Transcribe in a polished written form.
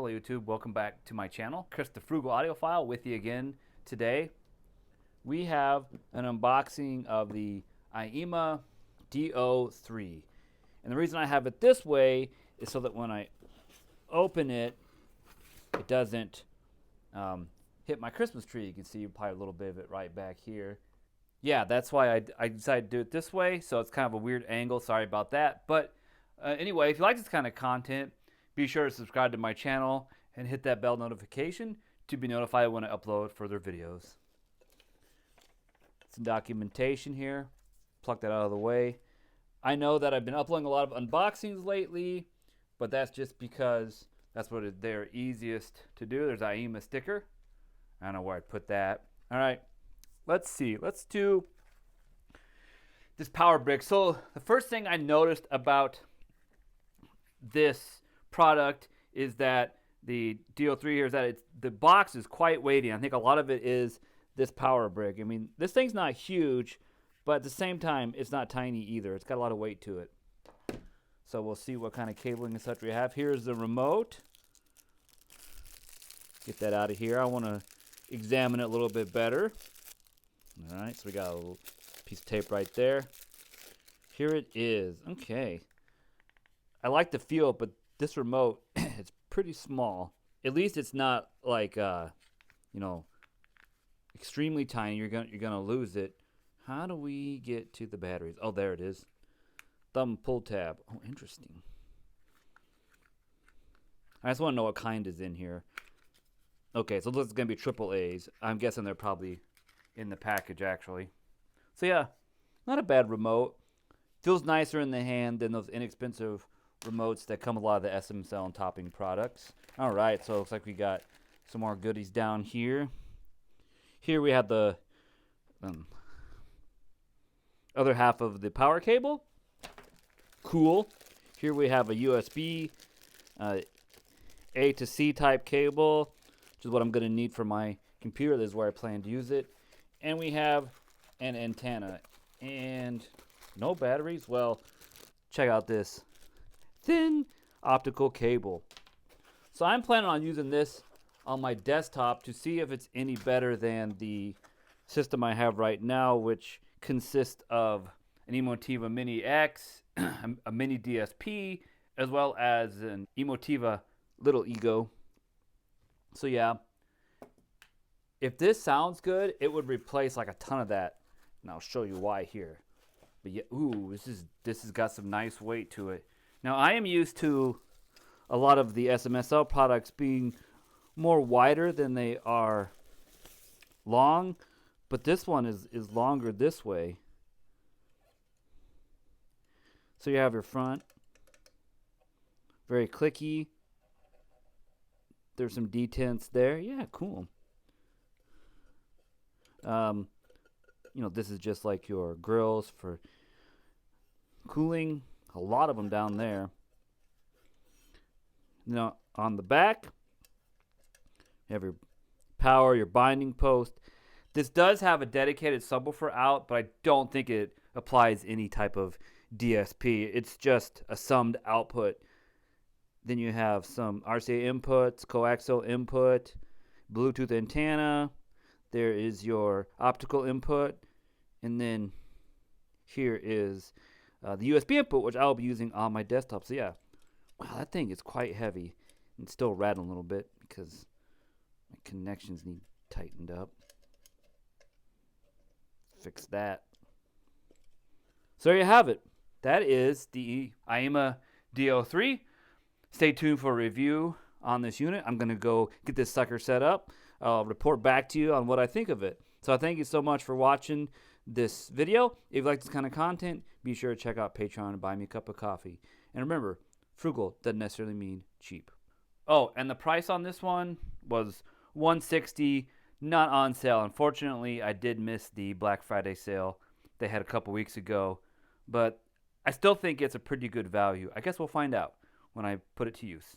Hello YouTube, welcome back to my channel. Chris the Frugal Audiophile with you again today. We have an unboxing of the AIYIMA DO3. And the reason I have it this way is so that when I open it, it doesn't hit my Christmas tree. You can see probably a little bit of it right back here. Yeah, that's why I decided to do it this way, so it's kind of a weird angle. Sorry about that. But anyway, if you like this kind of content, be sure to subscribe to my channel and hit that bell notification to be notified when I upload further videos. Some documentation here. Pluck that out of the way. I know that I've been uploading a lot of unboxings lately, but that's just because that's what they're easiest to do. There's an AIYIMA sticker. I don't know where I'd put that. All right, let's see. Let's do this power brick. So the first thing I noticed about this product is that the DO3 here is that the box is quite weighty. I think a lot of it is this power brick. I mean, this thing's not huge, but at the same time, it's not tiny either. It's got a lot of weight to it. So we'll see what kind of cabling and such we have. Here's the remote. Get that out of here. I want to examine it a little bit better. All right, so we got a little piece of tape right there. Here it is. Okay. I like the feel, but this remote, it's pretty small. At least it's not like, you know, extremely tiny. You're gonna lose it. How do we get to the batteries? Oh, there it is. Thumb pull tab. Oh, interesting. I just want to know what kind is in here. Okay, so this is gonna be triple A's. I'm guessing they're probably in the package actually. So yeah, not a bad remote. Feels nicer in the hand than those inexpensive remotes that come with a lot of the SMSL and topping products. All right, so it looks like we got some more goodies down here. Here we have the other half of the power cable. Cool. Here we have a USB A to C type cable, which is what I'm going to need for my computer. This is where I plan to use it. And we have an antenna and no batteries. Well, check out this thin optical cable. So I'm planning on using this on my desktop to see if it's any better than the system I have right now, which consists of an Emotiva Mini X, a Mini DSP, as well as an Emotiva Little Ego. So yeah, if this sounds good, it would replace like a ton of that, and I'll show you why here. But yeah, ooh, this has got some nice weight to it. Now, I am used to a lot of the SMSL products being more wider than they are long, but this one is longer this way. So you have your front, very clicky. There's some detents there. Yeah, cool. You know, this is just like your grills for cooling. A lot of them down there. Now on the back, you have your power, your binding post. This does have a dedicated subwoofer out, but I don't think it applies any type of DSP. It's just a summed output. Then you have some RCA inputs, coaxial input, Bluetooth antenna. There is your optical input, and then here is the USB input, which I'll be using on my desktop. So yeah, wow, that thing is quite heavy and still rattling a little bit because my connections need tightened up. Fix that. So there you have it. That is the AIYIMA DO3. Stay tuned for a review on this unit. I'm going to go get this sucker set up. I'll report back to you on what I think of it. So I thank you so much for watching this video. If you like this kind of content, be sure to check out Patreon and buy me a cup of coffee. And remember, frugal doesn't necessarily mean cheap. Oh, and the price on this one was $160, not on sale. Unfortunately, I did miss the Black Friday sale they had a couple weeks ago, but I still think it's a pretty good value. I guess we'll find out when I put it to use.